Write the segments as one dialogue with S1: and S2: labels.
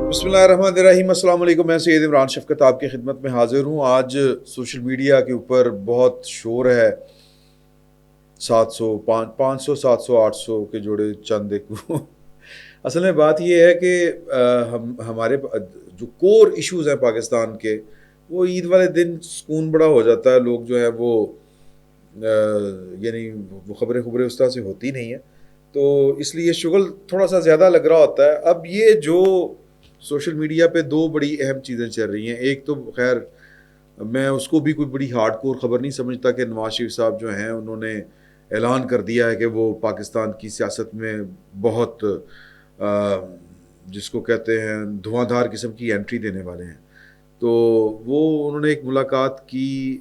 S1: بسم اللہ الرحمن الرحیم. السلام علیکم. میں سید عمران شفقت آپ کی خدمت میں حاضر ہوں. آج سوشل میڈیا کے اوپر بہت شور ہے. 700 500 700 800 کے جوڑے چند ایک اصل میں بات یہ ہے کہ ہمارے جو کور ایشوز ہیں پاکستان کے، وہ عید والے دن سکون بڑا ہو جاتا ہے. لوگ جو ہیں وہ یعنی وہ خبریں اس طرح سے ہوتی نہیں ہیں، تو اس لیے شغل تھوڑا سا زیادہ لگ رہا ہوتا ہے. اب یہ جو سوشل میڈیا پہ دو بڑی اہم چیزیں چل رہی ہیں. ایک تو خیر میں اس کو بھی کوئی بڑی ہارڈ کور خبر نہیں سمجھتا کہ نواز شریف صاحب جو ہیں انہوں نے اعلان کر دیا ہے کہ وہ پاکستان کی سیاست میں بہت جس کو کہتے ہیں دھواں دھار قسم کی انٹری دینے والے ہیں. تو وہ انہوں نے ایک ملاقات کی،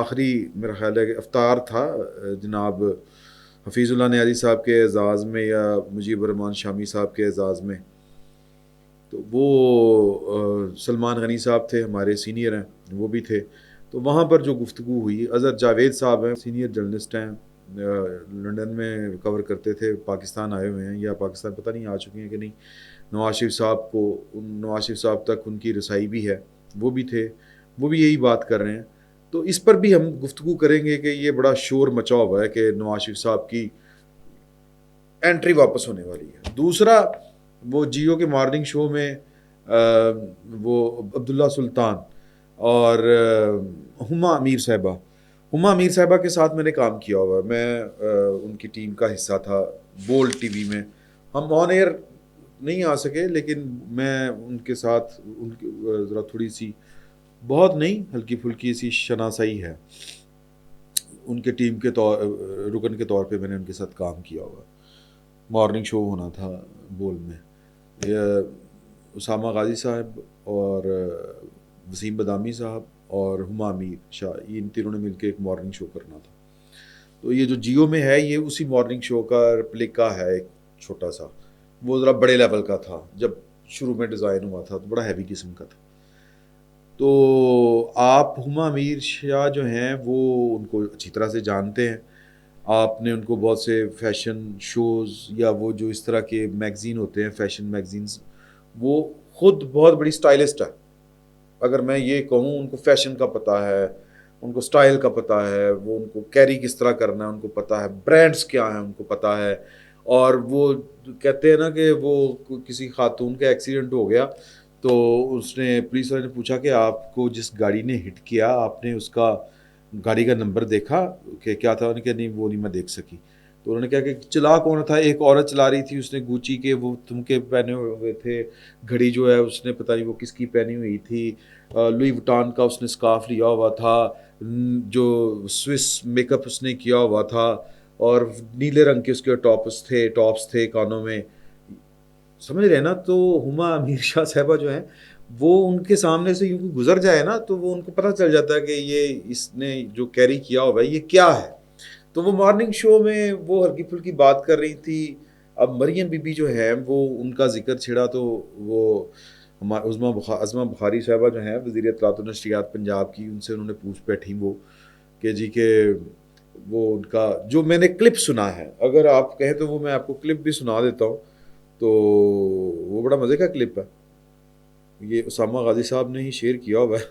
S1: آخری میرا خیال ہے کہ افطار تھا جناب حفیظ اللہ نیازی صاحب کے اعزاز میں یا مجیب الرحمان شامی صاحب کے اعزاز میں. تو وہ سلمان غنی صاحب تھے، ہمارے سینئر ہیں، وہ بھی تھے. تو وہاں پر جو گفتگو ہوئی، اظہر جاوید صاحب ہیں، سینئر جرنلسٹ ہیں، لنڈن میں کور کرتے تھے، پاکستان آئے ہوئے ہیں یا پاکستان پتہ نہیں آ چکے ہیں کہ نہیں. نواز شریف صاحب تک ان کی رسائی بھی ہے، وہ بھی تھے، وہ بھی یہی بات کر رہے ہیں. تو اس پر بھی ہم گفتگو کریں گے کہ یہ بڑا شور مچا ہوا ہے کہ نواز شریف صاحب کی انٹری واپس ہونے والی ہے. دوسرا، وہ جیو کے مارننگ شو میں وہ عبداللہ سلطان اور ہما امیر صاحبہ کے ساتھ میں نے کام کیا ہوا ہے. میں ان کی ٹیم کا حصہ تھا بولڈ ٹی وی میں. ہم آن ایئر نہیں آ سکے، لیکن میں ان کے ساتھ ان کی ذرا تھوڑی سی، بہت نہیں، ہلکی پھلکی سی شناسائی ہے. ان کے ٹیم کے رکن کے طور پہ میں نے ان کے ساتھ کام کیا ہوا. مارننگ شو ہونا تھا بول میں، اسامہ غازی صاحب اور وسیم بدامی صاحب اور ہما امیر شاہ، ان تینوں نے مل کے ایک مارننگ شو کرنا تھا. تو یہ جو جیو میں ہے یہ اسی مارننگ شو کا ریپلیکا ہے، ایک چھوٹا سا. وہ ذرا بڑے لیول کا تھا، جب شروع میں ڈیزائن ہوا تھا تو بڑا ہیوی قسم کا تھا. تو آپ ہما امیر شاہ جو ہیں وہ ان کو اچھی طرح سے جانتے ہیں. آپ نے ان کو بہت سے فیشن شوز یا وہ جو اس طرح کے میگزین ہوتے ہیں، فیشن میگزینز، وہ خود بہت بڑی سٹائلسٹ ہے. اگر میں یہ کہوں، ان کو فیشن کا پتہ ہے، ان کو سٹائل کا پتہ ہے، وہ ان کو کیری کس طرح کرنا ہے ان کو پتہ ہے، برانڈز کیا ہیں ان کو پتہ ہے. اور وہ کہتے ہیں نا کہ وہ کسی خاتون کا ایکسیڈنٹ ہو گیا تو اس نے پولیس والے نے پوچھا کہ آپ کو جس گاڑی نے ہٹ کیا آپ نے اس کا گاڑی کا نمبر دیکھا کہ کیا تھا؟ انہوں نے کہا نہیں وہ نہیں میں دیکھ سکی. تو انہوں نے کہا کہ چلا کون تھا؟ ایک عورت چلا رہی تھی، اس نے گوچی کے وہ تمکے پہنے ہوئے تھے، گھڑی جو ہے اس نے پتہ نہیں وہ کس کی پہنی ہوئی تھی، لوئی وٹان کا اس نے سکارف لیا ہوا تھا، جو سوئس میک اپ اس نے کیا ہوا تھا، اور نیلے رنگ کے اس کے ٹاپس تھے کانوں میں. سمجھ رہے ہیں نا؟ تو ہما امیر شاہ صاحبہ جو ہیں وہ ان کے سامنے سے یوں گزر جائے نا تو وہ ان کو پتہ چل جاتا ہے کہ یہ اس نے جو کیری کیا ہوا ہے یہ کیا ہے. تو وہ مارننگ شو میں وہ ہلکی پھلکی بات کر رہی تھی. اب مریم بی بی جو ہے وہ ان کا ذکر چھڑا تو وہ عظمہ بخاری صاحبہ جو ہیں وزیر اطلاعات و نشریات پنجاب کی، ان سے انہوں نے پوچھ بیٹھی وہ کہ جی کہ وہ ان کا جو میں نے کلپ سنا ہے، اگر آپ کہیں تو وہ میں آپ کو کلپ بھی سنا دیتا ہوں. تو وہ بڑا مزے کا کلپ ہے، یہ اسامہ غازی صاحب نے ہی شیئر کیا ہوا ہے.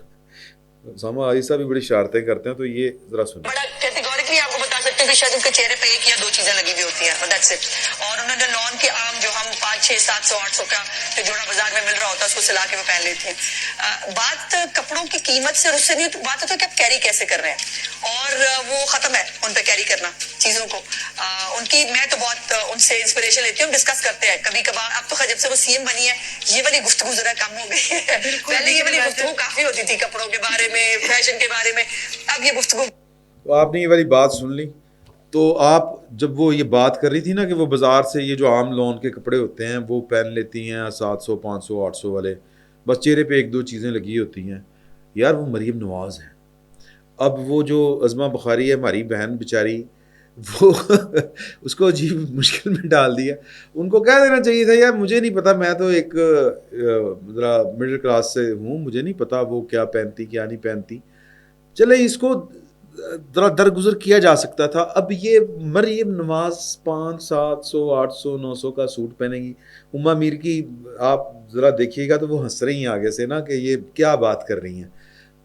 S1: اسامہ غازی صاحب بھی بڑی شرارتیں کرتے ہیں، تو یہ ذرا سنیں.
S2: بڑا کیٹیگوریکلی آپ کو بتا سکتے ہیں کہ شاید ان کے چہرے پہ ایک یا دو چیزیں لگی ہوئی ہوتی ہیں، دیٹس اٹ. اور انہوں نے لون کے عام جو ہم 500 700 800 کا جو جوڑا بازار میں مل رہا ہوتا ہے اس کو سلا کے وہ پہن لیتے ہیں. بات کپڑوں کی قیمت سے اور اس سے نہیں، بات ہوتا ہے کہ آپ کیری کیسے کر رہے ہیں، اور وہ ختم ہے ان پہ کیری کرنا چیزوں کو. ان کی میں تو بہت ان سے انسپریشن لیتی ہوں، ڈسکس کرتے ہیں کبھی کبھار. اب تو جب سے وہ سی ایم بنی ہے یہ والی گفتگو ذرا کم ہو گئی ہے. پہلے یہ والی گفتگو کافی ہوتی تھی کپڑوں کے بارے میں، فیشن کے بارے میں. اب یہ گفتگو،
S1: تو آپ نے یہ والی بات سن لی. تو آپ جب وہ یہ بات کر رہی تھی نا کہ وہ بازار سے یہ جو عام لون کے کپڑے ہوتے ہیں وہ پہن لیتی ہیں 700 500 800 والے، بس چہرے پہ ایک دو چیزیں لگی ہوتی ہیں. یار وہ مریم نواز ہیں. اب وہ جو عظمہ بخاری ہے ہماری بہن بیچاری، وہ اس کو عجیب مشکل میں ڈال دیا. ان کو کہہ دینا چاہیے تھا یار مجھے نہیں پتا، میں تو ایک ذرا مڈل کلاس سے ہوں، مجھے نہیں پتا وہ کیا پہنتی کیا نہیں پہنتی. چلے اس کو ذرا درگزر کیا جا سکتا تھا. اب یہ مریم نواز 500 700 800 900 کا سوٹ پہنے گی. اما میر کی آپ ذرا دیکھیے گا تو وہ ہنس رہی ہیں آگے سے نا کہ یہ کیا بات کر رہی ہیں.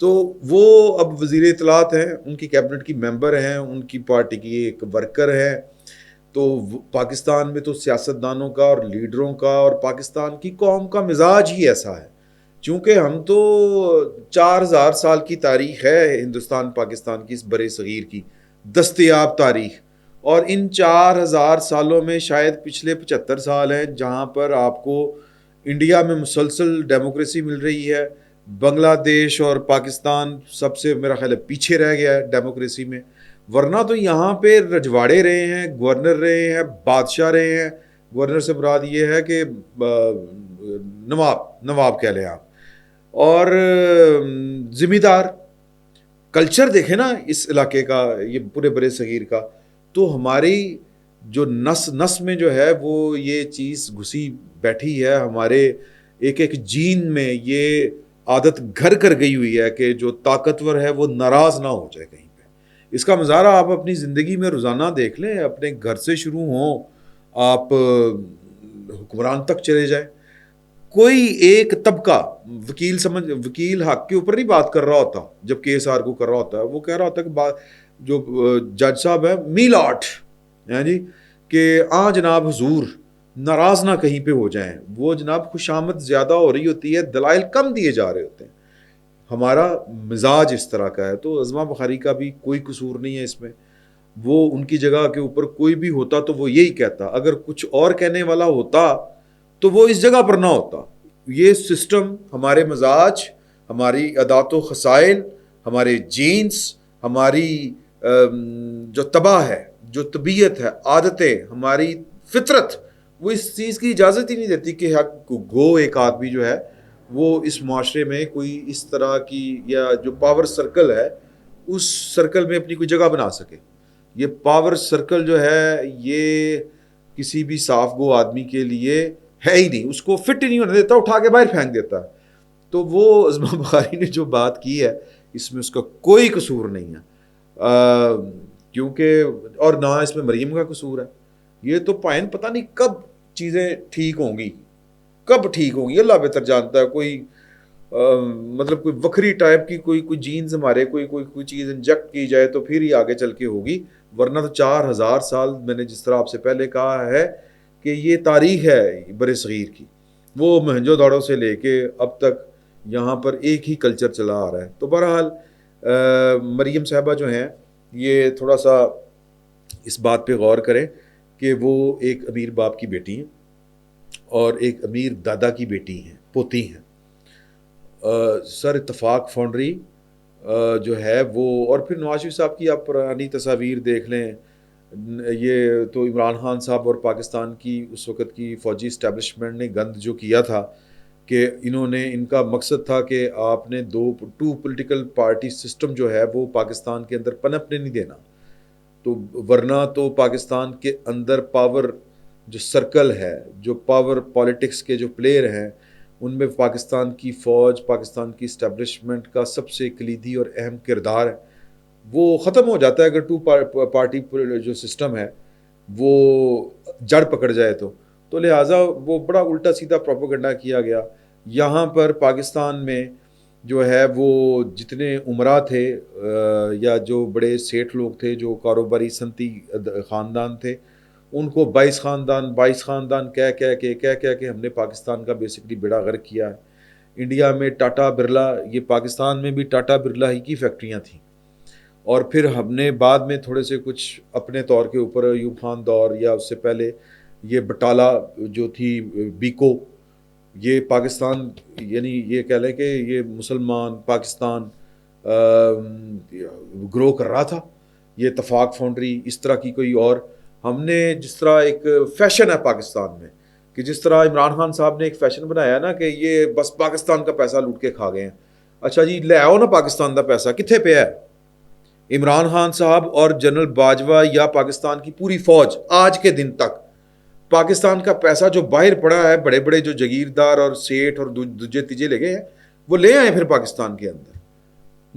S1: تو وہ اب وزیر اطلاعات ہیں, ان کی کیبنٹ کی ممبر ہیں, ان کی پارٹی کی ایک ورکر ہے. تو پاکستان میں تو سیاستدانوں کا اور لیڈروں کا اور پاکستان کی قوم کا مزاج ہی ایسا ہے. چونکہ ہم تو 4000 سال کی تاریخ ہے ہندوستان پاکستان کی, اس برے صغیر کی دستیاب تاریخ, اور ان 4000 سالوں میں شاید پچھلے 75 سال ہیں جہاں پر آپ کو انڈیا میں مسلسل ڈیموکریسی مل رہی ہے. بنگلہ دیش اور پاکستان سب سے میرا خیال ہے پیچھے رہ گیا ہے ڈیموکریسی میں. ورنہ تو یہاں پہ رجواڑے رہے ہیں, گورنر رہے ہیں, بادشاہ رہے ہیں. گورنر سے مراد یہ ہے کہ نواب کہہ لیں آپ, اور ذمہ دار. کلچر دیکھیں نا اس علاقے کا, یہ پورے برے صغیر کا, تو ہماری جو نس میں جو ہے وہ یہ چیز گھسی بیٹھی ہے. ہمارے ایک ایک جین میں یہ عادت گھر کر گئی ہوئی ہے کہ جو طاقتور ہے وہ ناراض نہ ہو جائے کہیں پہ. اس کا مظاہرہ آپ اپنی زندگی میں روزانہ دیکھ لیں, اپنے گھر سے شروع ہوں, آپ حکمران تک چلے جائیں. کوئی ایک طبقہ وکیل حق کے اوپر نہیں بات کر رہا ہوتا جب کیس آرگو کر رہا ہوتا ہے. وہ کہہ رہا ہوتا ہے کہ جو جج صاحب ہیں میلاٹ ہیں جی کہ جناب حضور ناراض نہ کہیں پہ ہو جائیں. وہ جناب خوشامد زیادہ ہو رہی ہوتی ہے, دلائل کم دیے جا رہے ہوتے ہیں. ہمارا مزاج اس طرح کا ہے. تو عظمہ بخاری کا بھی کوئی قصور نہیں ہے اس میں. وہ ان کی جگہ کے اوپر کوئی بھی ہوتا تو وہ یہی کہتا. اگر کچھ اور کہنے والا ہوتا تو وہ اس جگہ پر نہ ہوتا. یہ سسٹم ہمارے مزاج, ہماری عادات و خصائل, ہمارے جینس, ہماری جو طبع ہے, جو طبیعت ہے, عادتیں, ہماری فطرت, وہ اس چیز کی اجازت ہی نہیں دیتی کہ گو ایک آدمی جو ہے وہ اس معاشرے میں کوئی اس طرح کی یا جو پاور سرکل ہے اس سرکل میں اپنی کوئی جگہ بنا سکے. یہ پاور سرکل جو ہے یہ کسی بھی صاف گو آدمی کے لیے ہے ہی نہیں, اس کو فٹ ہی نہیں ہونے دیتا, اٹھا کے باہر پھینک دیتا ہے. تو وہ عظمہ بخاری نے جو بات کی ہے اس میں اس کا کوئی قصور نہیں ہے, کیونکہ اور نہ اس میں مریم کا قصور ہے. یہ تو پائن پتہ نہیں کب چیزیں ٹھیک ہوں گی, کب ٹھیک ہوں گی اللہ بہتر جانتا ہے. کوئی مطلب کوئی وکری ٹائپ کی کوئی جینز ہمارے کوئی چیز انجیکٹ کی جائے تو پھر ہی آگے چل کے ہوگی. ورنہ تو 4000 سال میں نے جس طرح آپ سے پہلے کہا ہے کہ یہ تاریخ ہے برے صغیر کی, وہ مہنجو داڑو سے لے کے اب تک یہاں پر ایک ہی کلچر چلا آ رہا ہے. تو بہرحال مریم صاحبہ جو ہیں یہ تھوڑا سا اس بات پہ غور کریں کہ وہ ایک امیر باپ کی بیٹی ہیں اور ایک امیر دادا کی بیٹی ہیں, پوتی ہیں. سر اتفاق فاؤنڈری جو ہے وہ, اور پھر نواز شریف صاحب کی آپ پرانی تصاویر دیکھ لیں, یہ تو عمران خان صاحب اور پاکستان کی اس وقت کی فوجی اسٹیبلشمنٹ نے گند جو کیا تھا کہ ان کا مقصد تھا کہ آپ نے ٹو پولیٹیکل پارٹی سسٹم جو ہے وہ پاکستان کے اندر پنپنے نہیں دینا. تو ورنہ تو پاکستان کے اندر پاور جو سرکل ہے, جو پاور پالیٹکس کے جو پلیئر ہیں, ان میں پاکستان کی فوج, پاکستان کی اسٹیبلشمنٹ کا سب سے کلیدی اور اہم کردار ہے. وہ ختم ہو جاتا ہے اگر ٹو پارٹی جو سسٹم ہے وہ جڑ پکڑ جائے تو لہٰذا وہ بڑا الٹا سیدھا پروپیگنڈا کیا گیا. یہاں پر پاکستان میں جو ہے وہ جتنے عمرا تھے یا جو بڑے سیٹھ لوگ تھے, جو کاروباری صنعتی خاندان تھے, ان کو 22 خاندان کہہ کے ہم نے پاکستان کا بیسکلی بیڑا غرق کیا ہے. انڈیا میں ٹاٹا برلا, یہ پاکستان میں بھی ٹاٹا برلا ہی کی فیکٹریاں تھیں. اور پھر ہم نے بعد میں تھوڑے سے کچھ اپنے طور کے اوپر ایوب خان دور یا اس سے پہلے یہ بٹالہ جو تھی بیکو, یہ پاکستان یعنی یہ کہہ لیں کہ یہ مسلمان پاکستان گرو کر رہا تھا. یہ اتفاق فاؤنڈری اس طرح کی کوئی, اور ہم نے جس طرح ایک فیشن ہے پاکستان میں کہ جس طرح عمران خان صاحب نے ایک فیشن بنایا نا کہ یہ بس پاکستان کا پیسہ لوٹ کے کھا گئے ہیں. اچھا جی لے آؤ نا پاکستان کا پیسہ کتنے پہ ہے. عمران خان صاحب اور جنرل باجوہ یا پاکستان کی پوری فوج آج کے دن تک پاکستان کا پیسہ جو باہر پڑا ہے, بڑے بڑے جو جگیردار اور سیٹھ اور دوجے تیجے لے گئے ہیں, وہ لے آئے پھر پاکستان کے اندر.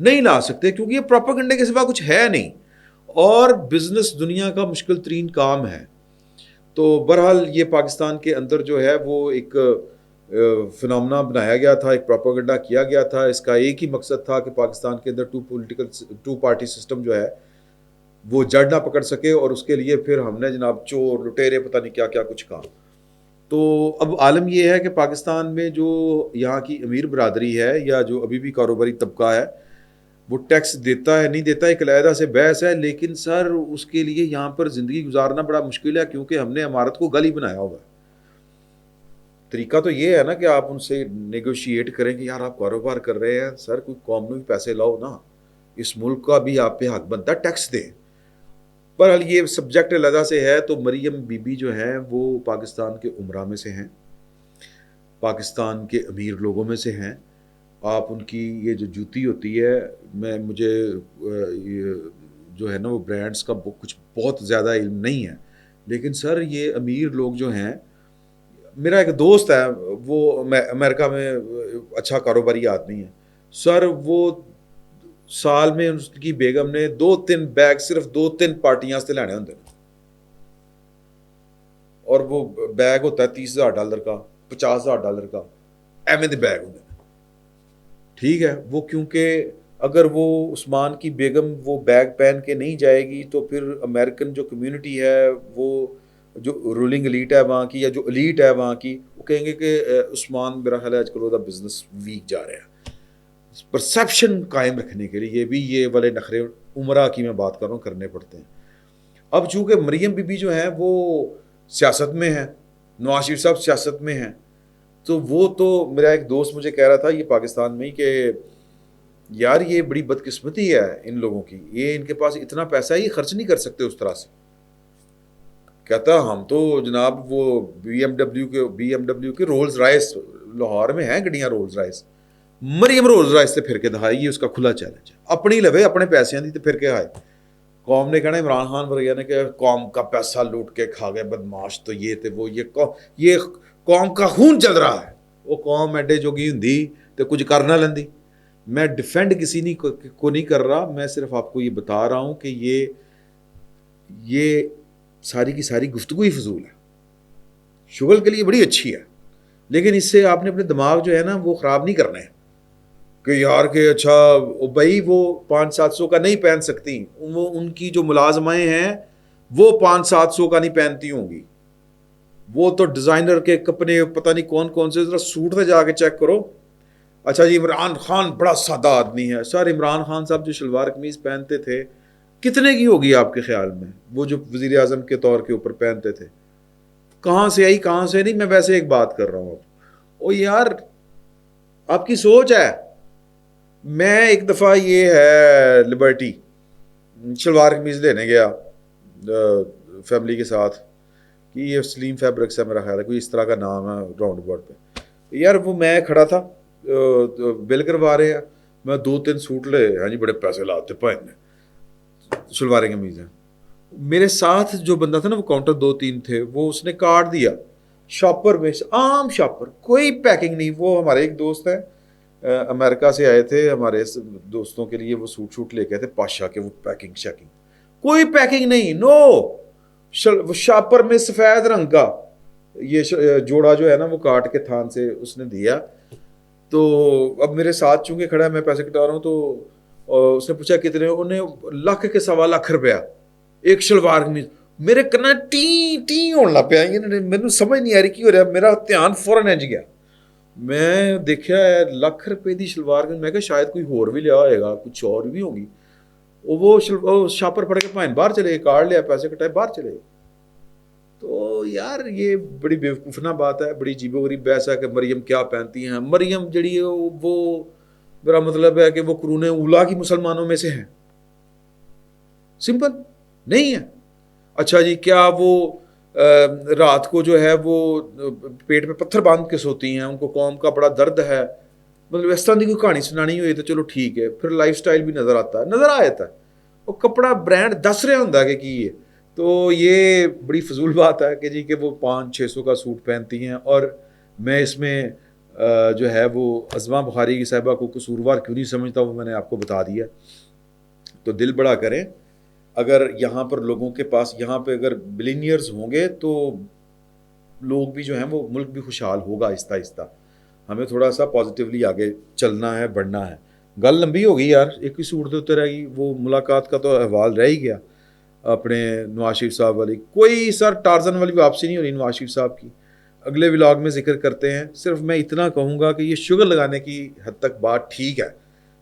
S1: نہیں لا سکتے کیونکہ یہ پروپیگنڈے کے سوا کچھ ہے نہیں، اور بزنس دنیا کا مشکل ترین کام ہے. تو بہرحال یہ پاکستان کے اندر جو ہے وہ ایک فنامنا بنایا گیا تھا، ایک پروپیگنڈا کیا گیا تھا. اس کا ایک ہی مقصد تھا کہ پاکستان کے اندر ٹو پارٹی سسٹم جو ہے وہ جڑ نہ پکڑ سکے، اور اس کے لیے پھر ہم نے جناب چور لٹیرے پتہ نہیں کیا کیا کچھ کہا. تو اب عالم یہ ہے کہ پاکستان میں جو یہاں کی امیر برادری ہے یا جو ابھی بھی کاروباری طبقہ ہے وہ ٹیکس دیتا ہے نہیں دیتا ایک علیحدہ سے بحث ہے، لیکن سر اس کے لیے یہاں پر زندگی گزارنا بڑا مشکل ہے، کیونکہ ہم نے عمارت کو گل ہی بنایا ہوا ہے. طریقہ تو یہ ہے نا کہ آپ ان سے نیگوشیٹ کریں کہ یار آپ کاروبار کر رہے ہیں، سر کوئی قوم میں بھی پیسے لاؤ نا، اس ملک کا بھی آپ پہ حق بنتا ہے ٹیکس دیں. بہرحال یہ سبجیکٹ علیحدہ سے ہے. تو مریم بی بی جو ہیں وہ پاکستان کے عمرہ میں سے ہیں، پاکستان کے امیر لوگوں میں سے ہیں. آپ ان کی یہ جو جوتی ہوتی ہے، مجھے جو ہے نا وہ برانڈس کا کچھ بہت زیادہ علم نہیں ہے، لیکن سر یہ امیر لوگ جو ہیں، میرا ایک دوست ہے وہ امریکہ میں اچھا کاروباری آدمی ہے سر، وہ سال میں اس کی بیگم نے 2-3 بیگ صرف 2-3 پارٹیاں سے لینے ہوتے ہیں، اور وہ بیگ ہوتا ہے $30,000 کا، $50,000 کا، ایویں دے بیگ ہوتے ہیں. ٹھیک ہے، وہ کیونکہ اگر وہ عثمان کی بیگم وہ بیگ پہن کے نہیں جائے گی تو پھر امریکن جو کمیونٹی ہے، وہ جو رولنگ ایلیٹ ہے وہاں کی یا جو ایلیٹ ہے وہاں کی، وہ کہیں گے کہ عثمان میرا خیال ہے آج کل وہ بزنس ویک جا رہا ہے. پرسیپشن قائم رکھنے کے لیے بھی یہ والے نخرے عمرہ کی میں بات کر رہا ہوں کرنے پڑتے ہیں. اب چونکہ مریم بی بی جو ہیں وہ سیاست میں ہیں، نواز شریف صاحب سیاست میں ہیں، تو وہ تو میرا ایک دوست مجھے کہہ رہا تھا یہ پاکستان میں ہی کہ یار یہ بڑی بدقسمتی ہے ان لوگوں کی، یہ ان کے پاس اتنا پیسہ ہی خرچ نہیں کر سکتے اس طرح سے. کہتا ہم تو جناب وہ بی ایم ڈبلیو کے رولز رائس لاہور میں ہیں گڈیاں رولز رائس، مریم رولز رائس سے پھر کے دکھائی، اس کا کھلا چیلنج ہے. اپنی لوے اپنے پیسے دی تو پھر کے آئے. قوم نے کہنا عمران خان ورگیا نے کہ قوم کا پیسہ لوٹ کے کھا گئے بدماش، تو یہ تھے وہ یہ قوم کا خون چل رہا ہے. وہ قوم ایڈے جوگی ہندی تو کچھ کر نہ لیندی. میں ڈیفینڈ کسی کو نہیں کر رہا، میں صرف آپ کو یہ بتا رہا ہوں کہ یہ ساری کی ساری گفتگو ہی فضول ہے. شغل کے لیے بڑی اچھی ہے، لیکن اس سے آپ نے اپنے دماغ جو ہے نا وہ خراب نہیں کرنا ہے کہ یار کہ اچھا بھائی وہ 500-700 کا نہیں پہن سکتی، وہ ان کی جو ملازمائیں ہیں وہ 500-700 کا نہیں پہنتی ہوں گی، وہ تو ڈیزائنر کے کپڑے پتہ نہیں کون کون سے، ذرا سوٹ سے جا کے چیک کرو. اچھا جی عمران خان بڑا سادہ آدمی ہے، سر عمران خان صاحب جو شلوار قمیض پہنتے تھے کتنے کی ہوگی آپ کے خیال میں؟ وہ جو وزیر اعظم کے طور کے اوپر پہنتے تھے، کہاں سے آئی کہاں سے نہیں. میں ویسے ایک بات کر رہا ہوں، او یار آپ کی سوچ ہے. میں ایک دفعہ یہ ہے لبرٹی شلوار قمیض لینے گیا فیملی کے ساتھ، کہ یہ سلیم فیبرکس ہے میرا خیال ہے، کوئی اس طرح کا نام ہے راؤنڈ اباؤٹ پہ. یار وہ میں کھڑا تھا بل کروا رہے ہیں، میں 2-3 سوٹ لے، ہاں جی بڑے پیسے لاتے پہننے شلوار قمیض ہیں. میرے ساتھ جو بندہ تھا نا وہ کاؤنٹر 2-3 تھے، وہ اس نے کارڈ دیا شاپر میں، عام شاپر، کوئی پیکنگ نہیں. وہ ہمارے ایک دوست ہیں امریکہ سے آئے تھے، ہمارے دوستوں کے لیے وہ سوٹ شوٹ لے کے آئے تھے پاشا کے، وہ پیکنگ شیکنگ کوئی پیکنگ نہیں، نو. شاپر میں سفید رنگ کا یہ جوڑا جو ہے نا وہ کاٹ کے تھان سے اس نے دیا. تو اب میرے ساتھ چونکہ کھڑا ہے، میں پیسے کٹا رہا ہوں، تو اس نے پوچھا کتنے، انہیں $1 کے $1.25 ایک شلوار قمیض. میرے کنا ٹی ہونے لگ پیا، مینوں سمجھ نہیں آ رہی کی ہو رہا، میرا دھیان فوراً انج گیا. میں دیکھا ہے $1 دی شلوار قمیض، میں کہا شاید کوئی ہور بھی لیا ہوئے گا، کچھ اور بھی ہوگی. وہ شاپر پڑھ کے پائن باہر چلے گئے، کارڈ لیا، پیسے کٹائے، باہر چلے گئے. تو یار یہ بڑی بیوقوفانہ بات ہے، بڑی عجیب و غریب بحث ہے کہ مریم کیا پہنتی ہیں. مریم جڑی ہے وہ میرا مطلب ہے کہ وہ قرون اولا کی مسلمانوں میں سے ہیں، سمپل نہیں ہے. اچھا جی کیا وہ رات کو جو ہے وہ پیٹ میں پتھر باندھ کے سوتی ہیں، ان کو قوم کا بڑا درد ہے، مطلب اس طرح کی کوئی کہانی سنانی ہوئی تو چلو ٹھیک ہے. پھر لائف سٹائل بھی نظر آتا ہے، نظر آ جاتا ہے، وہ کپڑا برانڈ دس رہا ہوں کہ کی ہے. تو یہ بڑی فضول بات ہے کہ جی کہ وہ 500-600 کا سوٹ پہنتی ہیں. اور میں اس میں جو ہے وہ ازما بخاری کی صاحبہ کو قصوروار کیوں نہیں سمجھتا وہ میں نے آپ کو بتا دیا. تو دل بڑا کریں, اگر یہاں پر لوگوں کے پاس یہاں پہ اگر بلینئرز ہوں گے تو لوگ بھی جو ہیں وہ ملک بھی خوشحال ہوگا آہستہ آہستہ. ہمیں تھوڑا سا پازیٹیولی آگے چلنا ہے, بڑھنا ہے. گل لمبی ہو گئی یار, ایک ہی سوٹ دیتے رہ گئی. وہ ملاقات کا تو احوال رہ ہی گیا اپنے نواز شریف صاحب والی. کوئی سر ٹارزن والی واپسی نہیں ہو رہی نواز شریف صاحب کی. اگلے ولاگ میں ذکر کرتے ہیں. صرف میں اتنا کہوں گا کہ یہ شوگر لگانے کی حد تک بات ٹھیک ہے,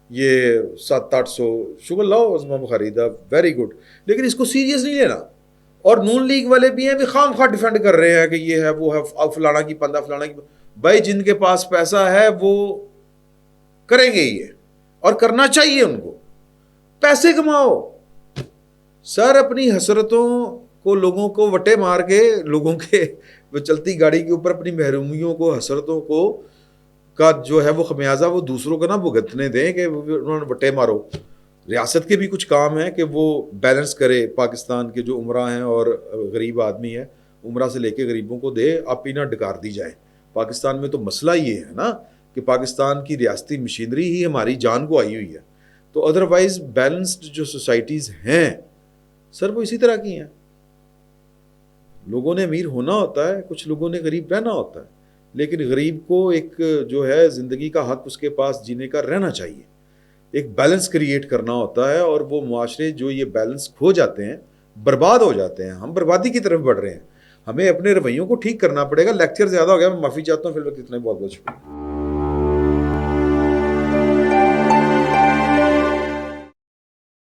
S1: یہ 700-800 شوگر لاؤ ازما بخاری دا ویری گڈ, لیکن اس کو سیریس نہیں لینا. اور نون لیگ والے بھی ہیں بھی خام خواہ ڈیفینڈ کر رہے ہیں کہ یہ ہے وہ ہے فلانا کی پندہ فلانا کی. بھائی جن کے پاس پیسہ ہے وہ کریں گے یہ, اور کرنا چاہیے ان کو. پیسے کماؤ سر, اپنی حسرتوں کو لوگوں کو وٹے مار کے, لوگوں کے چلتی گاڑی کے اوپر اپنی محرومیوں کو حسرتوں کو کا جو ہے وہ خمیازہ وہ دوسروں کو نہ بھگتنے دیں کہ انہوں نے وٹے مارو. ریاست کے بھی کچھ کام ہے کہ وہ بیلنس کرے. پاکستان کے جو عمرہ ہیں اور غریب آدمی ہے, عمرہ سے لے کے غریبوں کو دے, آپ ہی نہ ڈکار دی جائے. پاکستان میں تو مسئلہ یہ ہے نا کہ پاکستان کی ریاستی مشینری ہی ہماری جان کو آئی ہوئی ہے. تو ادروائز بیلنسڈ جو سوسائٹیز ہیں سر وہ اسی طرح کی ہیں. لوگوں نے امیر ہونا ہوتا ہے, کچھ لوگوں نے غریب رہنا ہوتا ہے, لیکن غریب کو ایک جو ہے زندگی کا حق اس کے پاس جینے کا رہنا چاہیے. ایک بیلنس کریٹ کرنا ہوتا ہے, اور وہ معاشرے جو یہ بیلنس کھو جاتے ہیں برباد ہو جاتے ہیں. ہم بربادی کی طرف بڑھ رہے ہیں. ہمیں اپنے رویوں کو ٹھیک کرنا پڑے گا. لیکچر زیادہ ہو گیا, میں معافی چاہتا ہوں. فی الوقت اتنا ہی, بہت بہت شکریہ.